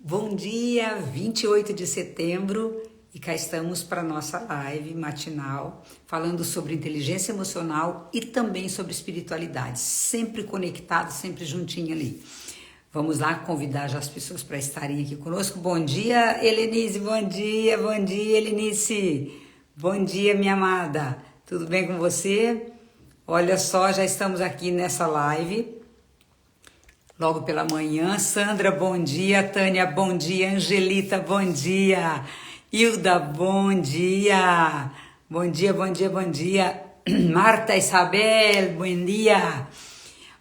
Bom dia, 28 de setembro, e cá estamos para a nossa live matinal, falando sobre inteligência emocional e também sobre espiritualidade, sempre conectado, sempre juntinho ali. Vamos lá convidar já as pessoas para estarem aqui conosco. Bom dia, Helenice, bom dia, Helenice. Bom dia, minha amada. Tudo bem com você? Olha só, já estamos aqui nessa live. Logo pela manhã, Sandra, bom dia, Tânia, bom dia, Angelita, bom dia, Hilda, bom dia, bom dia, Marta Isabel, bom dia.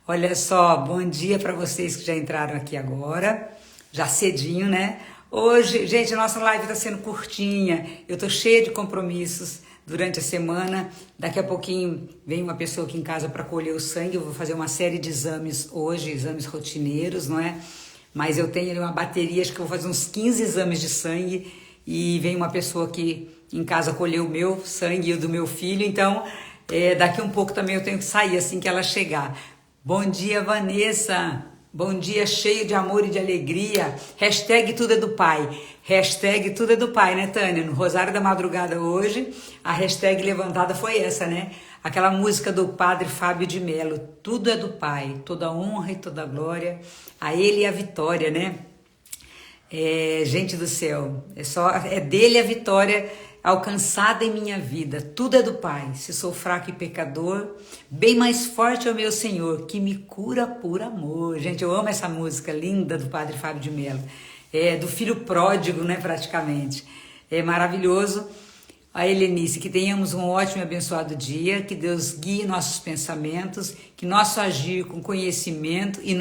Olha só, bom dia para vocês que já entraram aqui agora, já cedinho, né? Hoje, gente, a nossa live está sendo curtinha, eu tô cheia de compromissos durante a semana. Daqui a pouquinho vem uma pessoa aqui em casa para colher o sangue. Eu vou fazer uma série de exames hoje, exames rotineiros, não é? Mas eu tenho ali uma bateria, acho que eu vou fazer uns 15 exames de sangue. E vem uma pessoa aqui em casa colher o meu sangue e o do meu filho. Então, daqui um pouco também eu tenho que sair assim que ela chegar. Bom dia, Vanessa. Bom dia, cheio de amor e de alegria. Hashtag tudo é do Pai. Hashtag tudo é do Pai, né, Tânia? No Rosário da Madrugada hoje, a hashtag levantada foi essa, né? Aquela música do Padre Fábio de Mello. Tudo é do Pai. Toda honra e toda glória a Ele e a vitória, né? Gente do céu, é dele a vitória alcançada em minha vida. Tudo é do Pai. Se sou fraco e pecador, bem mais forte é o meu Senhor, que me cura por amor. Gente, eu amo essa música linda do Padre Fábio de Mello. Do filho pródigo, né, praticamente. É maravilhoso. A Helenice, que tenhamos um ótimo e abençoado dia, que Deus guie nossos pensamentos, que nosso agir com conhecimento e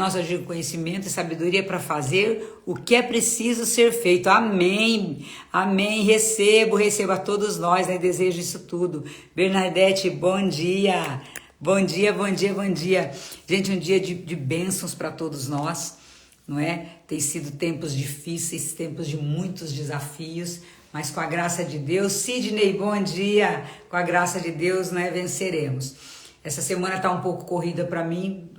sabedoria para fazer o que é preciso ser feito. Amém, amém, recebo a todos nós, né? Desejo isso tudo. Bernadette, bom dia, bom dia. Gente, um dia de bênçãos para todos nós, não é? Tem sido tempos difíceis, tempos de muitos desafios, mas com a graça de Deus, Sidney, bom dia, com a graça de Deus, né, venceremos. Essa semana tá um pouco corrida para mim,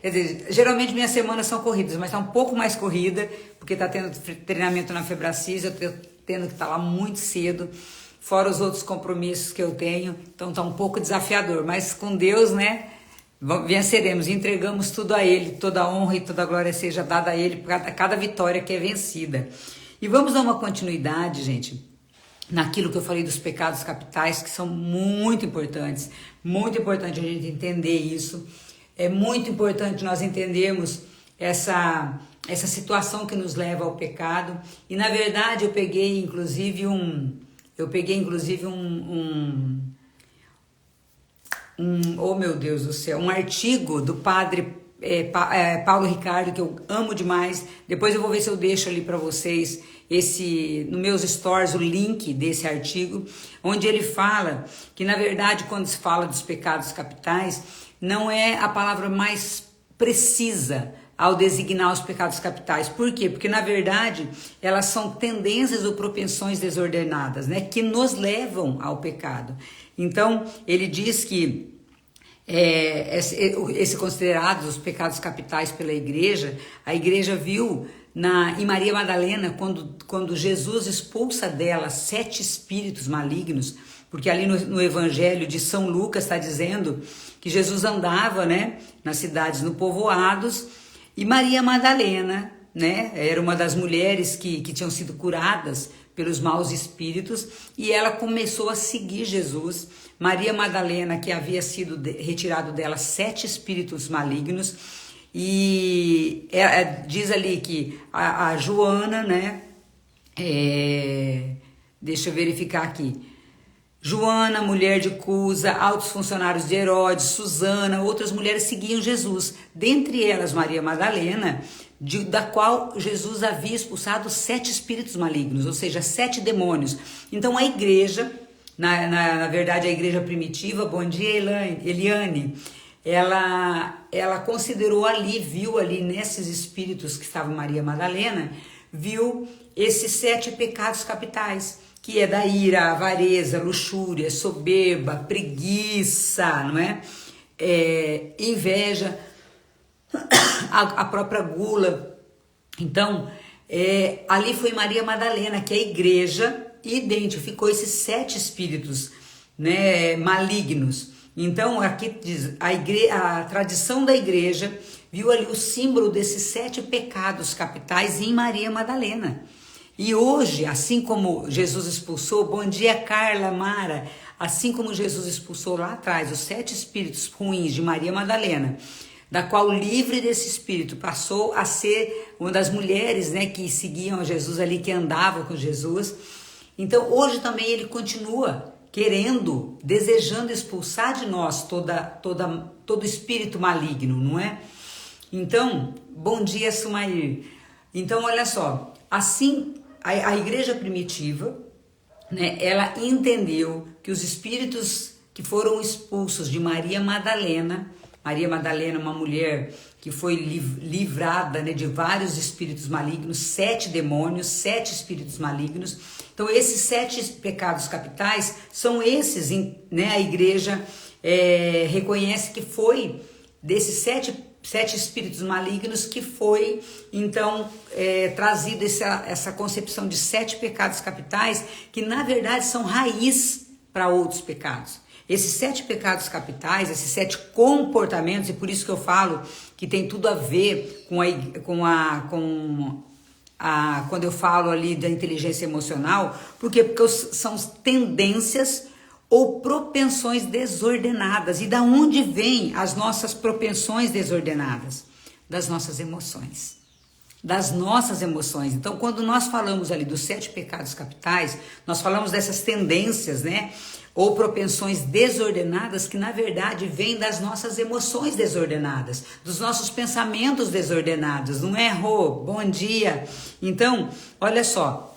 quer dizer, geralmente minhas semanas são corridas, mas tá um pouco mais corrida, porque tá tendo treinamento na Febracis, eu tô tendo que estar lá muito cedo, fora os outros compromissos que eu tenho, então tá um pouco desafiador, mas com Deus, né, venceremos, entregamos tudo a Ele, toda a honra e toda a glória seja dada a Ele, por cada vitória que é vencida. E vamos dar uma continuidade, gente, naquilo que eu falei dos pecados capitais, que são muito importante a gente entender isso. É muito importante nós entendermos essa situação que nos leva ao pecado. E na verdade eu peguei inclusive oh meu Deus do céu, um artigo do padre Paulo Ricardo, que eu amo demais. Depois eu vou ver se eu deixo ali para vocês no meus stories o link desse artigo, onde ele fala que na verdade quando se fala dos pecados capitais, não é a palavra mais precisa ao designar os pecados capitais. Por quê? Porque na verdade elas são tendências ou propensões desordenadas, né, que nos levam ao pecado. Então ele diz que esse considerado os pecados capitais pela igreja, a igreja viu em Maria Madalena, quando Jesus expulsa dela 7 espíritos malignos, porque ali no Evangelho de São Lucas está dizendo que Jesus andava, né, nas cidades, no povoados, e Maria Madalena, né, era uma das mulheres que tinham sido curadas pelos maus espíritos, e ela começou a seguir Jesus. Maria Madalena, que havia sido retirado dela 7 espíritos malignos, e diz ali que a Joana, né, deixa eu verificar aqui, Joana, mulher de Cusa, altos funcionários de Herodes, Susana, outras mulheres seguiam Jesus, dentre elas Maria Madalena, da qual Jesus havia expulsado 7 espíritos malignos, ou seja, 7 demônios. Então a igreja, na verdade a igreja primitiva, bom dia Eliane, ela considerou ali, viu ali nesses espíritos que estavam Maria Madalena, viu esses 7 pecados capitais, que é da ira, avareza, luxúria, soberba, preguiça, não é? Inveja, a própria gula. Então, Ali foi Maria Madalena, que a igreja identificou esses 7 espíritos, né, malignos. Então aqui diz, a tradição da igreja viu ali o símbolo desses 7 pecados capitais em Maria Madalena. E hoje, assim como Jesus expulsou, bom dia Carla, Mara, assim como Jesus expulsou lá atrás os 7 espíritos ruins de Maria Madalena, da qual livre desse espírito passou a ser uma das mulheres, né, que seguiam Jesus ali, que andavam com Jesus. Então hoje também ele continua querendo, desejando expulsar de nós todo espírito maligno, não é? Então, bom dia Sumair. Então olha só, assim a igreja primitiva, né, ela entendeu que os espíritos que foram expulsos de Maria Madalena, uma mulher que foi livrada, né, de vários espíritos malignos, 7 demônios, 7 espíritos malignos. Então esses 7 pecados capitais são esses, né, a igreja reconhece que foi desses 7 espíritos malignos que foi então trazido essa concepção de 7 pecados capitais, que na verdade são raiz para outros pecados. Esses 7 pecados capitais, esses 7 comportamentos, e por isso que eu falo que tem tudo a ver quando eu falo ali da inteligência emocional, porque são tendências ou propensões desordenadas. E da onde vêm as nossas propensões desordenadas? Das nossas emoções. Das nossas emoções. Então, quando nós falamos ali dos 7 pecados capitais, nós falamos dessas tendências, né? Ou propensões desordenadas que na verdade vêm das nossas emoções desordenadas, dos nossos pensamentos desordenados, não é, Rô? Bom dia! Então, olha só,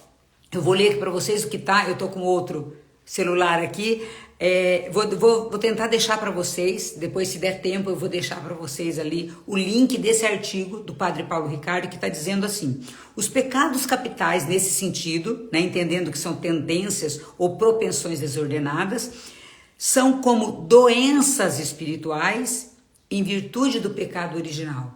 eu vou ler aqui para vocês o que tá, eu tô com outro celular aqui, vou tentar deixar para vocês, depois se der tempo eu vou deixar para vocês ali o link desse artigo do Padre Paulo Ricardo, que está dizendo assim: os pecados capitais nesse sentido, né, entendendo que são tendências ou propensões desordenadas, são como doenças espirituais em virtude do pecado original.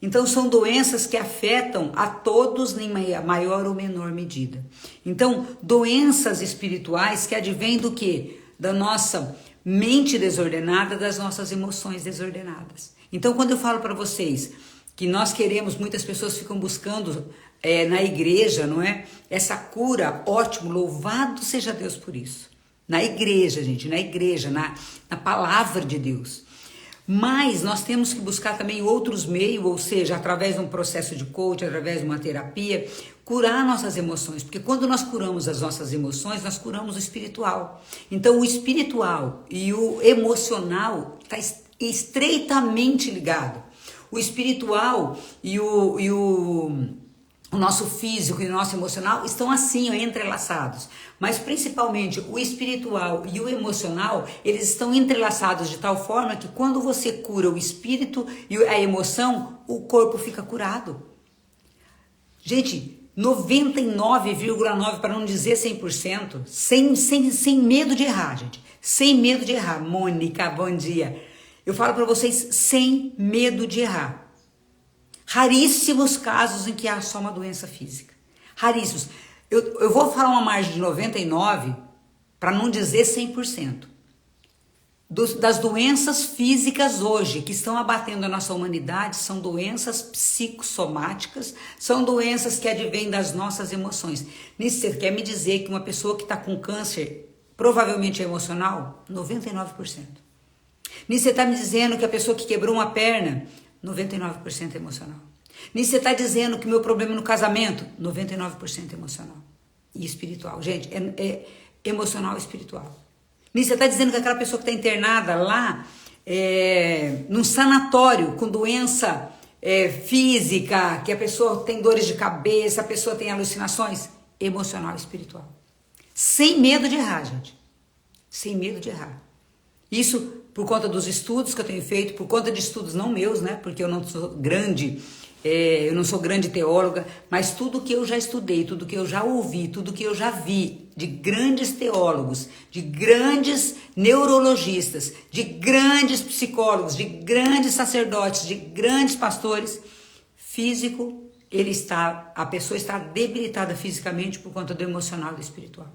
Então são doenças que afetam a todos em maior ou menor medida. Então, doenças espirituais que advêm do quê? Da nossa mente desordenada, das nossas emoções desordenadas. Então, quando eu falo para vocês que nós queremos, muitas pessoas ficam buscando na igreja, não é? Essa cura, ótimo, louvado seja Deus por isso. Na igreja, gente, na igreja, na palavra de Deus. Mas nós temos que buscar também outros meios, ou seja, através de um processo de coaching, através de uma terapia, curar nossas emoções. Porque quando nós curamos as nossas emoções, nós curamos o espiritual. Então o espiritual e o emocional está estreitamente ligado. O espiritual e o nosso físico e o nosso emocional estão assim, entrelaçados. Mas principalmente o espiritual e o emocional, eles estão entrelaçados de tal forma que quando você cura o espírito e a emoção, o corpo fica curado. Gente, 99,9% para não dizer 100%, sem medo de errar, gente. Sem medo de errar. Mônica, bom dia. Eu falo para vocês sem medo de errar. Raríssimos casos em que há só uma doença física. Raríssimos. Eu vou falar uma margem de 99%, para não dizer 100%. Das doenças físicas hoje que estão abatendo a nossa humanidade são doenças psicossomáticas, são doenças que advêm das nossas emoções. Nisso você quer me dizer que uma pessoa que está com câncer provavelmente é emocional? 99%. Nisso você está me dizendo que a pessoa que quebrou uma perna, 99% emocional. Nisso você está dizendo que o meu problema no casamento, 99% emocional e espiritual. Gente, é emocional e espiritual. Nisso você está dizendo que aquela pessoa que está internada lá, num sanatório, com doença física, que a pessoa tem dores de cabeça, a pessoa tem alucinações, emocional e espiritual. Sem medo de errar, gente. Sem medo de errar. Isso por conta dos estudos que eu tenho feito, por conta de estudos não meus, né? Porque eu não sou grande teóloga, mas tudo que eu já estudei, tudo que eu já ouvi, tudo que eu já vi de grandes teólogos, de grandes neurologistas, de grandes psicólogos, de grandes sacerdotes, de grandes pastores, físico, a pessoa está debilitada fisicamente por conta do emocional e do espiritual.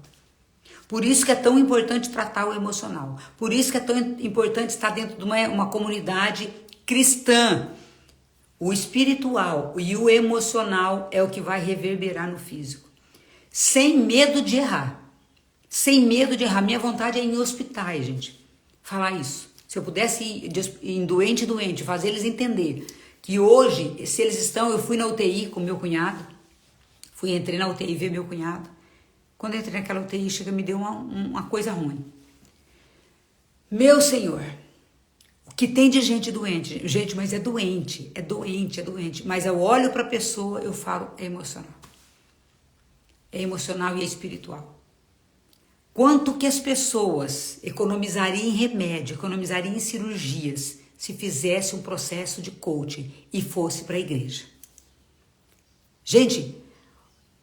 Por isso que é tão importante tratar o emocional. Por isso que é tão importante estar dentro de uma comunidade cristã. O espiritual e o emocional é o que vai reverberar no físico. Sem medo de errar. Sem medo de errar. Minha vontade é ir em hospitais, gente. Falar isso. Se eu pudesse ir em doente, fazer eles entender que hoje, se eles estão... Eu fui na UTI com meu cunhado. Entrei na UTI ver meu cunhado. Quando eu entrei naquela UTI, me deu uma coisa ruim. Meu Senhor, o que tem de gente doente? Gente, mas é doente. Mas eu olho para a pessoa, eu falo, é emocional. É emocional e é espiritual. Quanto que as pessoas economizariam em remédio, economizariam em cirurgias, se fizesse um processo de coaching e fosse para a igreja? Gente,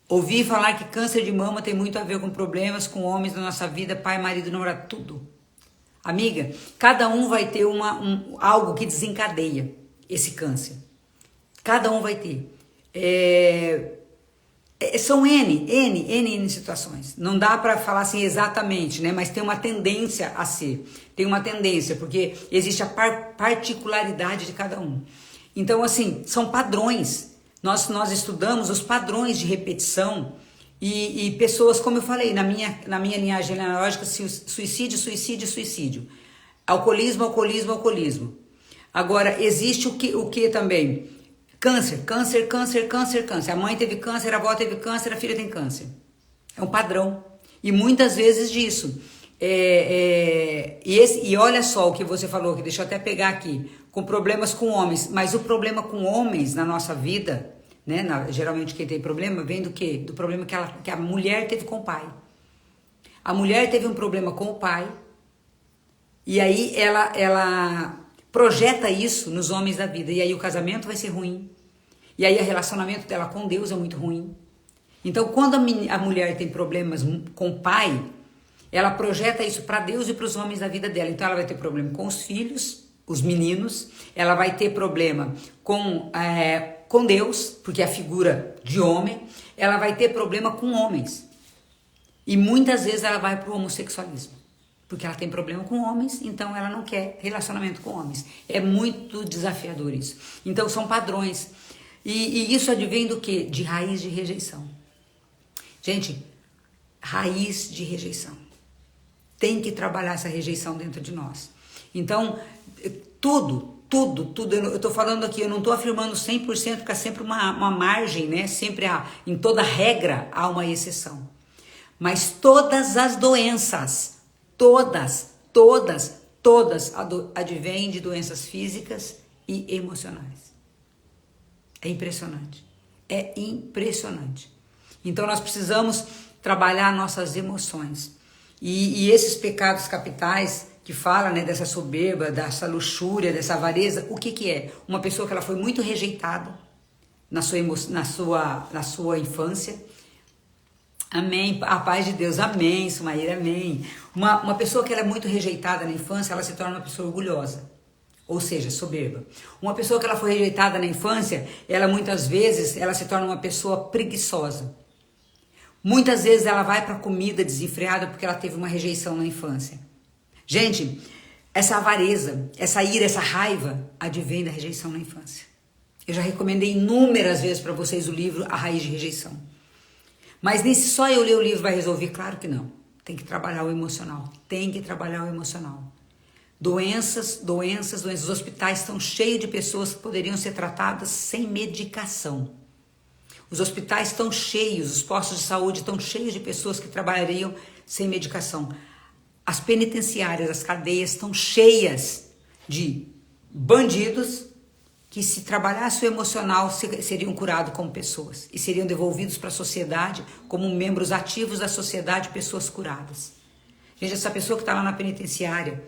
ouvi falar que câncer de mama tem muito a ver com problemas com homens na nossa vida, pai, marido, namorado, tudo. Amiga, cada um vai ter algo que desencadeia esse câncer. Cada um vai ter. São N situações. Não dá para falar assim exatamente, né? Mas tem uma tendência a ser. Tem uma tendência, porque existe a particularidade de cada um. Então, assim, são padrões. Nós estudamos os padrões de repetição e pessoas, como eu falei, na minha linhagem genealógica, suicídio. Alcoolismo. Agora, existe o que também? Câncer. A mãe teve câncer, a avó teve câncer, a filha tem câncer. É um padrão. E muitas vezes disso. E olha só o que você falou, que deixa eu até pegar aqui, com problemas com homens. Mas o problema com homens na nossa vida, né? Geralmente quem tem problema vem do quê? Do problema que a mulher teve com o pai. A mulher teve um problema com o pai. E aí ela projeta isso nos homens da vida. E aí o casamento vai ser ruim. E aí o relacionamento dela com Deus é muito ruim. Então, quando a mulher tem problemas com o pai, ela projeta isso para Deus e para os homens da vida dela. Então, ela vai ter problema com os filhos, os meninos. Ela vai ter problema com Deus, porque é a figura de homem. Ela vai ter problema com homens. E muitas vezes ela vai para o homossexualismo. Porque ela tem problema com homens, então ela não quer relacionamento com homens. É muito desafiador isso. Então são padrões. E isso advém do quê? De raiz de rejeição. Gente, raiz de rejeição. Tem que trabalhar essa rejeição dentro de nós. Então, tudo, eu estou falando aqui, eu não estou afirmando 100%, porque há sempre uma margem, né? Sempre em toda regra há uma exceção. Mas todas as doenças, todas advêm de doenças físicas e emocionais. É impressionante. Então nós precisamos trabalhar nossas emoções. E esses pecados capitais que fala, né, dessa soberba, dessa luxúria, dessa avareza, o que é? Uma pessoa que ela foi muito rejeitada na sua infância. Amém, a paz de Deus, amém, Sumaíra, amém. Uma pessoa que ela é muito rejeitada na infância, ela se torna uma pessoa orgulhosa, ou seja, soberba. Uma pessoa que ela foi rejeitada na infância, ela muitas vezes, ela se torna uma pessoa preguiçosa. Muitas vezes ela vai para comida desenfreada porque ela teve uma rejeição na infância. Gente, essa avareza, essa ira, essa raiva advém da rejeição na infância. Eu já recomendei inúmeras vezes para vocês o livro A Raiz de Rejeição. Mas nem se só eu ler o livro vai resolver, claro que não. Tem que trabalhar o emocional. Doenças. Os hospitais estão cheios de pessoas que poderiam ser tratadas sem medicação. Os hospitais estão cheios, os postos de saúde estão cheios de pessoas que trabalhariam sem medicação. As penitenciárias, as cadeias estão cheias de bandidos que, se trabalhasse o emocional, seriam curados como pessoas e seriam devolvidos para a sociedade como membros ativos da sociedade, pessoas curadas. Gente, essa pessoa que está lá na penitenciária,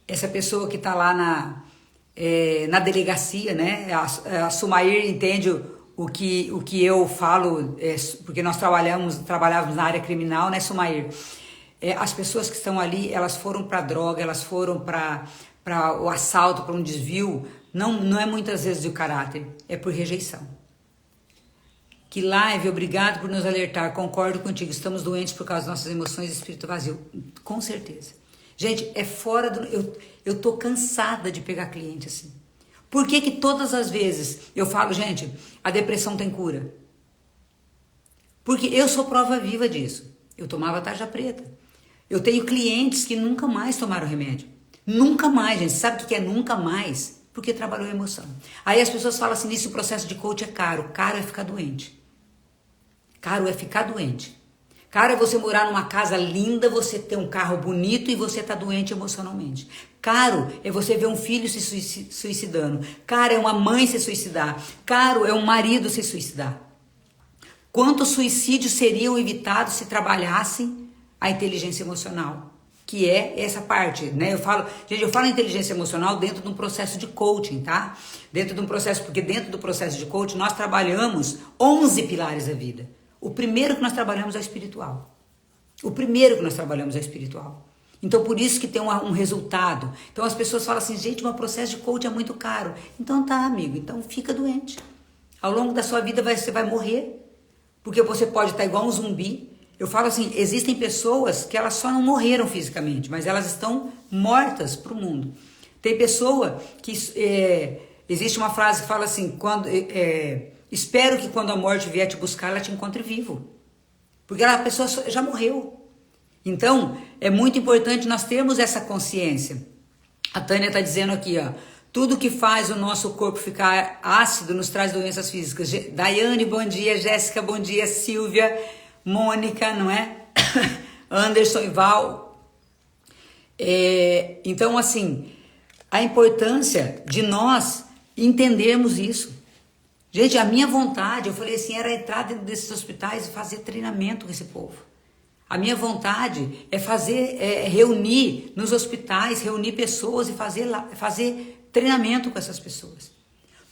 essa pessoa que está lá na delegacia, né? A Sumair entende o que eu falo, porque nós trabalhávamos na área criminal, né, Sumair? As pessoas que estão ali, elas foram para droga, elas foram para o assalto, para um desvio. Não é muitas vezes do caráter, é por rejeição. Que live, obrigado por nos alertar, concordo contigo, estamos doentes por causa das nossas emoções e espírito vazio. Com certeza. Gente, é fora do... Eu tô cansada de pegar cliente assim. Por que que todas as vezes eu falo, gente, a depressão tem cura? Porque eu sou prova viva disso. Eu tomava tarja preta. Eu tenho clientes que nunca mais tomaram remédio. Nunca mais, gente. Sabe o que é nunca mais? Porque trabalhou a emoção. Aí as pessoas falam assim, isso o processo de coach é caro. Caro é ficar doente. Caro é ficar doente. Caro é você morar numa casa linda, você ter um carro bonito e você tá doente emocionalmente. Caro é você ver um filho se suicidando. Caro é uma mãe se suicidar. Caro é um marido se suicidar. Quantos suicídios seriam evitados se trabalhassem a inteligência emocional? Que é essa parte, né? Eu falo inteligência emocional dentro de um processo de coaching, tá? Porque dentro do processo de coaching nós trabalhamos 11 pilares da vida. O primeiro que nós trabalhamos é o espiritual. Então, por isso que tem um resultado. Então, as pessoas falam assim, gente, um processo de coaching é muito caro. Então, tá, amigo, então fica doente. Ao longo da sua vida você vai morrer. Porque você pode estar igual um zumbi. Eu falo assim, existem pessoas que elas só não morreram fisicamente, mas elas estão mortas para o mundo. Tem pessoa que... existe uma frase que fala assim, espero que quando a morte vier te buscar, ela te encontre vivo. Porque a pessoa já morreu. Então, é muito importante nós termos essa consciência. A Tânia está dizendo aqui, ó, tudo que faz o nosso corpo ficar ácido nos traz doenças físicas. Daiane, bom dia. Jéssica, bom dia. Silvia, Mônica, não é? Anderson e Val. Então, assim, a importância de nós entendermos isso. Gente, a minha vontade, eu falei assim, era entrar dentro desses hospitais e fazer treinamento com esse povo. A minha vontade é reunir nos hospitais, reunir pessoas e fazer treinamento com essas pessoas.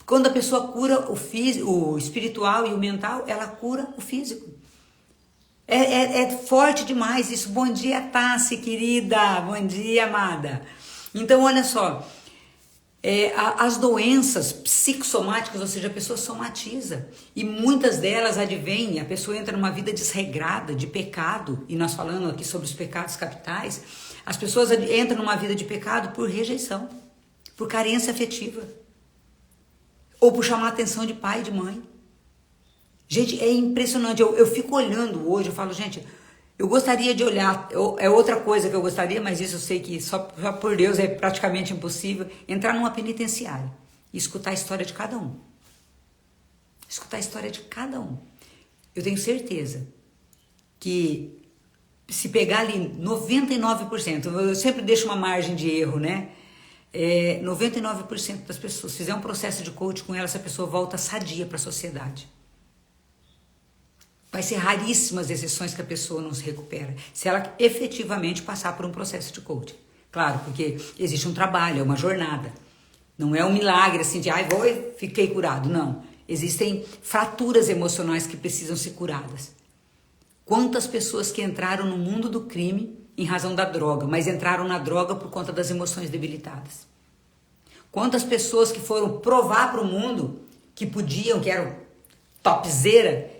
Quando a pessoa cura o espiritual e o mental, ela cura o físico. É forte demais isso. Bom dia, Tassi, querida. Bom dia, amada. Então, olha só. As doenças psicossomáticas, ou seja, a pessoa somatiza. E muitas delas advêm, a pessoa entra numa vida desregrada, de pecado. E nós falando aqui sobre os pecados capitais. As pessoas entram numa vida de pecado por rejeição, por carência afetiva. Ou por chamar a atenção de pai e de mãe. Gente, é impressionante. Eu fico olhando hoje, eu falo, gente, eu gostaria de olhar, é outra coisa que eu gostaria, mas isso eu sei que só por Deus é praticamente impossível, entrar numa penitenciária e escutar a história de cada um. Escutar a história de cada um. Eu tenho certeza que se pegar ali 99%, eu sempre deixo uma margem de erro, né? 99% das pessoas, se fizer um processo de coaching com ela, essa pessoa volta sadia para a sociedade. Vai ser raríssimas exceções que a pessoa não se recupera, se ela efetivamente passar por um processo de coaching. Claro, porque existe um trabalho, é uma jornada. Não é um milagre assim de, vou e fiquei curado. Não. Existem fraturas emocionais que precisam ser curadas. Quantas pessoas que entraram no mundo do crime em razão da droga, mas entraram na droga por conta das emoções debilitadas? Quantas pessoas que foram provar para o mundo que podiam, que eram topzera,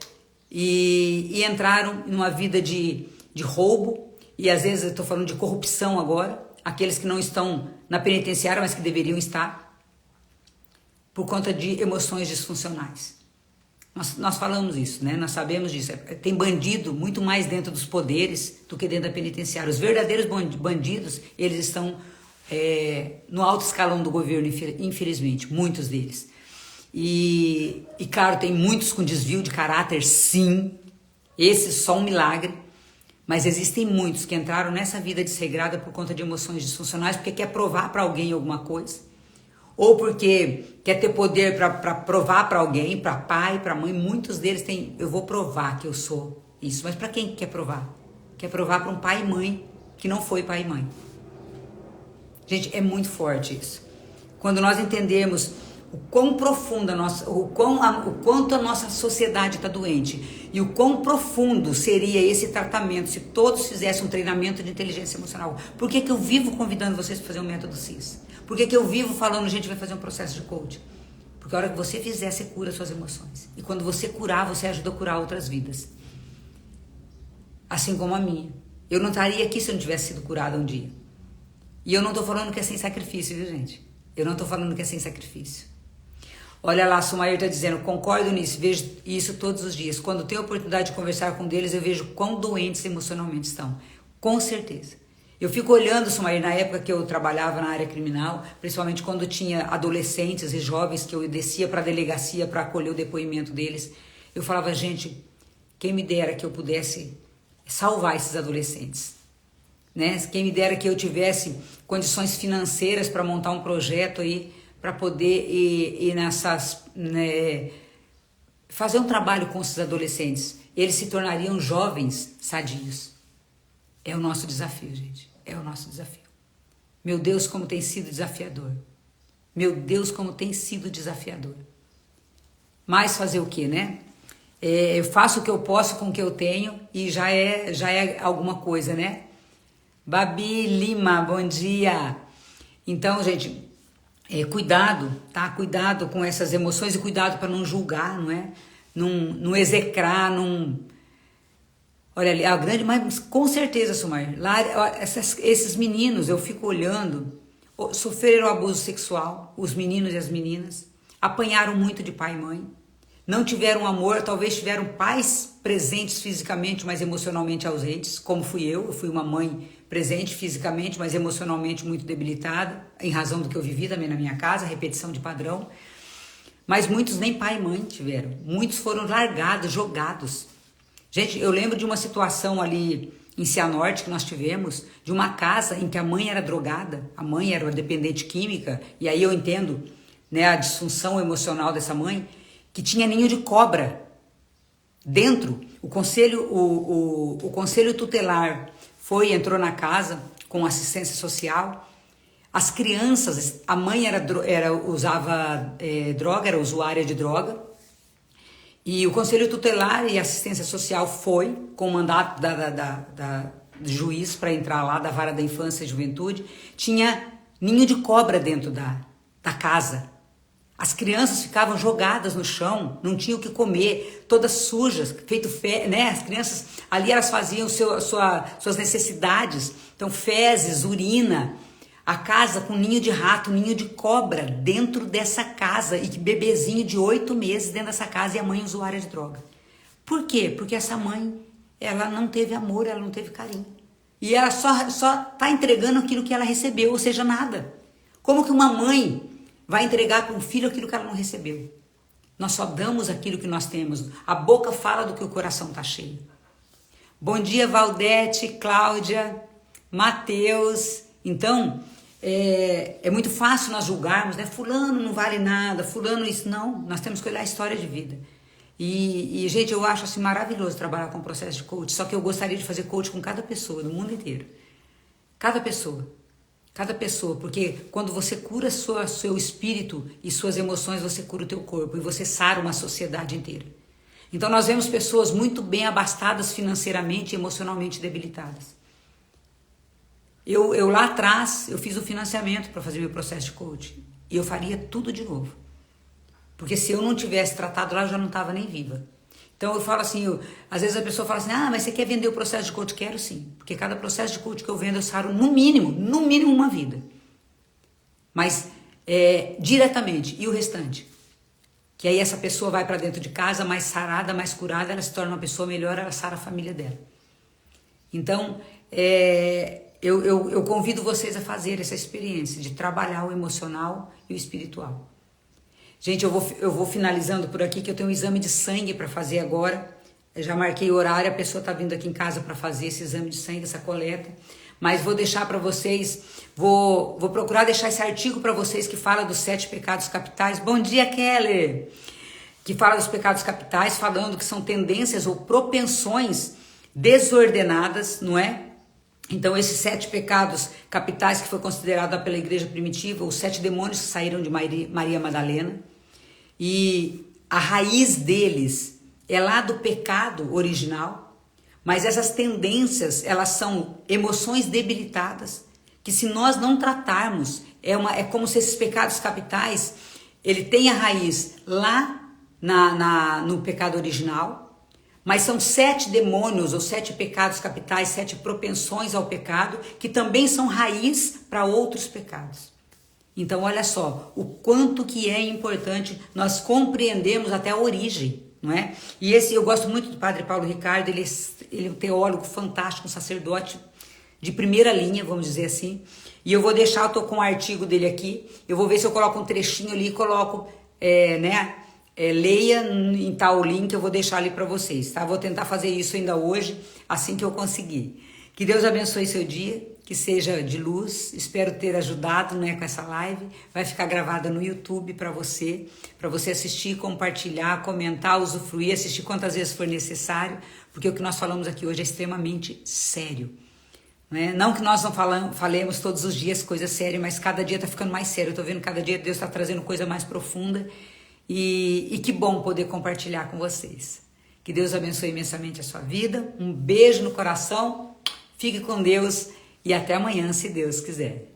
e entraram numa vida de roubo, e às vezes eu estou falando de corrupção agora, aqueles que não estão na penitenciária, mas que deveriam estar, por conta de emoções disfuncionais. Nós falamos isso, né? Nós sabemos disso. Tem bandido muito mais dentro dos poderes do que dentro da penitenciária. Os verdadeiros bandidos, eles estão no alto escalão do governo, infelizmente, muitos deles. E claro, tem muitos com desvio de caráter, sim. Esse só um milagre. Mas existem muitos que entraram nessa vida desregrada por conta de emoções disfuncionais, porque quer provar para alguém alguma coisa. Ou porque quer ter poder para provar para alguém, para pai, para mãe. Muitos deles têm, eu vou provar que eu sou isso. Mas para quem quer provar? Quer provar para um pai e mãe que não foi pai e mãe. Gente, é muito forte isso. Quando nós entendemos o quão profunda o quanto a nossa sociedade está doente e o quão profundo seria esse tratamento se todos fizessem um treinamento de inteligência emocional. Por que eu vivo convidando vocês para fazer um método CIS? Por que eu vivo falando, gente, vai fazer um processo de coaching? Porque a hora que você fizer, você cura suas emoções. E quando você curar, você ajuda a curar outras vidas. Assim como a minha. Eu não estaria aqui se eu não tivesse sido curada um dia. E eu não tô falando que é sem sacrifício, viu, gente? Eu não tô falando que é sem sacrifício. Olha lá, a Sumair tá dizendo, concordo nisso, vejo isso todos os dias. Quando tenho a oportunidade de conversar com eles, eu vejo quão doentes emocionalmente estão. Com certeza. Eu fico olhando, Sumair, na época que eu trabalhava na área criminal, principalmente quando tinha adolescentes e jovens que eu descia para a delegacia para acolher o depoimento deles, eu falava, gente, quem me dera que eu pudesse salvar esses adolescentes, né? Quem me dera que eu tivesse condições financeiras para montar um projeto aí, para poder ir nessas, né, fazer um trabalho com esses adolescentes. Eles se tornariam jovens sadios. É o nosso desafio, gente. É o nosso desafio. Meu Deus, como tem sido desafiador. Meu Deus, como tem sido desafiador. Mas fazer o quê, né? Eu faço o que eu posso com o que eu tenho e já é alguma coisa, né? Babi Lima, bom dia. Então, gente, cuidado, tá? Cuidado com essas emoções e cuidado para não julgar, não é? Não execrar, não... Olha ali, a grande, mas com certeza, Sumar, lá esses meninos, eu fico olhando, sofreram abuso sexual, os meninos e as meninas, apanharam muito de pai e mãe, não tiveram amor, talvez tiveram pais presentes fisicamente, mas emocionalmente ausentes, como fui eu fui uma mãe presente fisicamente, mas emocionalmente muito debilitada, em razão do que eu vivi também na minha casa, repetição de padrão, mas muitos nem pai e mãe tiveram, muitos foram largados, jogados. Gente, eu lembro de uma situação ali em Cianorte que nós tivemos, de uma casa em que a mãe era drogada, a mãe era uma dependente química, e aí eu entendo, né, a disfunção emocional dessa mãe, que tinha ninho de cobra dentro. O conselho tutelar entrou na casa com assistência social. As crianças, a mãe usava droga, era usuária de droga. E o Conselho Tutelar e Assistência Social foi, com o mandato do juiz para entrar lá, da Vara da Infância e Juventude, tinha ninho de cobra dentro da casa. As crianças ficavam jogadas no chão, não tinham o que comer, todas sujas, né? As crianças ali elas faziam suas necessidades, então fezes, urina, a casa com ninho de rato, ninho de cobra dentro dessa casa e bebezinho de 8 meses dentro dessa casa e a mãe usuária de droga. Por quê? Porque essa mãe, ela não teve amor, ela não teve carinho. E ela só tá entregando aquilo que ela recebeu, ou seja, nada. Como que uma mãe vai entregar para um filho aquilo que ela não recebeu? Nós só damos aquilo que nós temos. A boca fala do que o coração tá cheio. Bom dia, Valdete, Cláudia, Mateus. Então, é muito fácil nós julgarmos, né? Fulano não vale nada, fulano isso. Não, nós temos que olhar a história de vida. E gente, eu acho assim maravilhoso trabalhar com o processo de coach, só que eu gostaria de fazer coach com cada pessoa, do mundo inteiro. Cada pessoa, porque quando você cura seu espírito e suas emoções, você cura o teu corpo e você sara uma sociedade inteira. Então nós vemos pessoas muito bem abastadas financeiramente e emocionalmente debilitadas. Eu lá atrás, eu fiz o financiamento para fazer meu processo de coaching. E eu faria tudo de novo. Porque se eu não tivesse tratado lá, eu já não estava nem viva. Então eu falo assim, às vezes a pessoa fala assim, mas você quer vender o processo de coaching? Quero sim. Porque cada processo de coaching que eu vendo, eu saro no mínimo uma vida. Mas diretamente. E o restante? Que aí essa pessoa vai para dentro de casa mais sarada, mais curada, ela se torna uma pessoa melhor, ela sara a família dela. Então, eu convido vocês a fazer essa experiência de trabalhar o emocional e o espiritual. Gente, eu vou finalizando por aqui, que eu tenho um exame de sangue para fazer agora. Eu já marquei o horário, a pessoa está vindo aqui em casa para fazer esse exame de sangue, essa coleta. Mas vou deixar para vocês, vou procurar deixar esse artigo para vocês que fala dos 7 pecados capitais. Bom dia, Keller! Que fala dos pecados capitais, falando que são tendências ou propensões desordenadas, não é? Então, esses 7 pecados capitais que foi considerado pela igreja primitiva, os 7 demônios que saíram de Maria Madalena, e a raiz deles é lá do pecado original, mas essas tendências, elas são emoções debilitadas, que se nós não tratarmos, é como se esses pecados capitais ele tem a raiz lá no pecado original, mas são 7 demônios ou 7 pecados capitais, 7 propensões ao pecado, que também são raiz para outros pecados. Então olha só, o quanto que é importante nós compreendermos até a origem, não é? E eu gosto muito do Padre Paulo Ricardo, ele é um teólogo fantástico, um sacerdote de primeira linha, vamos dizer assim. E eu vou deixar, eu tô com um artigo dele aqui, eu vou ver se eu coloco um trechinho ali e coloco, leia em tal link, eu vou deixar ali para vocês, tá? Vou tentar fazer isso ainda hoje, assim que eu conseguir. Que Deus abençoe seu dia, que seja de luz, espero ter ajudado, né, com essa live, vai ficar gravada no YouTube para você assistir, compartilhar, comentar, usufruir, assistir quantas vezes for necessário, porque o que nós falamos aqui hoje é extremamente sério. Não que nós não falemos todos os dias coisa séria, mas cada dia está ficando mais sério. Eu estou vendo cada dia Deus está trazendo coisa mais profunda e que bom poder compartilhar com vocês. Que Deus abençoe imensamente a sua vida. Um beijo no coração, fique com Deus e até amanhã, se Deus quiser.